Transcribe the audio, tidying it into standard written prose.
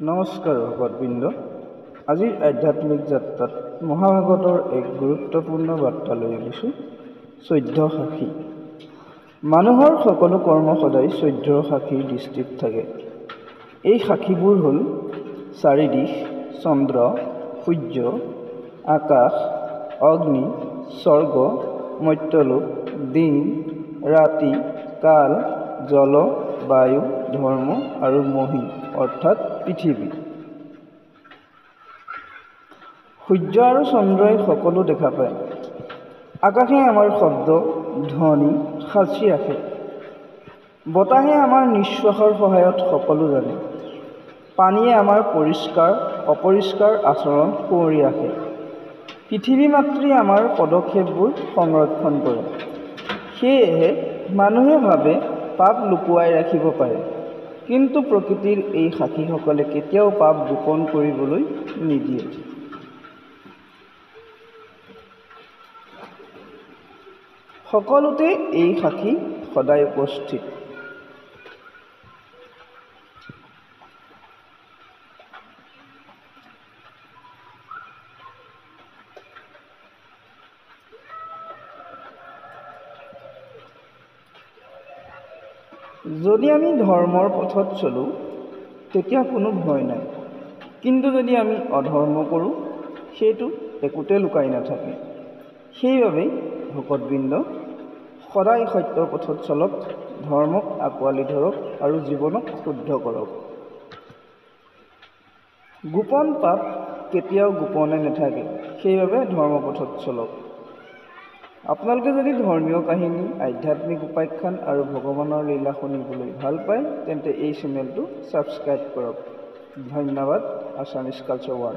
নমস্কাৰ ভকতবৃন্দ। আজিৰ আধ্যাত্মিক যাত্ৰাত মহাভাগৱতৰ এক গুৰুত্বপূৰ্ণ বাৰ্তা লৈ আহিছোঁ। 14 সাখী। মানুহৰ সকলো কৰ্ম সদায় 14 সাখীৰ দৃষ্টিত থাকে। এই সাখীবোৰ হ'ল চাৰিদিশ, চন্দ্ৰ, সূৰ্য, আকাশ, অগ্নি, স্বৰ্গ, মৰ্ত্যলোক, দিন, ৰাতি, কাল, জল, বায়ু, ধৰ্ম আৰু মহী অৰ্থাৎ পৃথিৱী। সূৰ্য আৰু চন্দ্ৰই সকলো দেখা পায়। আকাশে আমাৰ শব্দ, ধ্বনি সাঁচি ৰাখে। বতাহে আমাৰ নিশ্বাসৰ সহায়ত সকলো জানে। পানীয়ে আমাৰ পৰিষ্কাৰ অপৰিষ্কাৰ আচৰণ সুঁৱৰি ৰাখে। পৃথিৱী মাতৃ আমাৰ পদক্ষেপবোৰ সংৰক্ষণ কৰে। সেয়েহে মানুহে ভাবে পাপ লুকুৱাই ৰাখিব পাৰে, কিন্তু প্ৰকৃতিৰ এই সাখীসকলে কেতিয়াও পাপ গোপন কৰিবলৈ নিদিয়ে। সকলোতে এই সাখী সদায় উপস্থিত। যদি আমি ধৰ্মৰ পথত চলোঁ তেতিয়া কোনো ভয় নাই, কিন্তু যদি আমি অধৰ্ম কৰোঁ সেইটো একোতে লুকাই নাথাকে। সেইবাবেই ভকতবৃন্দ, সদায় সত্যৰ পথত চলক, ধৰ্মক আঁকোৱালি ধৰক আৰু জীৱনক শুদ্ধ কৰক। গোপন পাপ কেতিয়াও গোপনে নাথাকে, সেইবাবে ধৰ্মপথত চলক। আপোনালোকে যদি ধৰ্মীয় কাহিনী, আধ্যাত্মিক উপাখ্যান আৰু ভগৱানৰ লীলা শুনিবলৈ ভাল পায় তেন্তে এই চেনেলটো ছাবস্ক্ৰাইব কৰক। ধন্যবাদ। Assamese culture 1।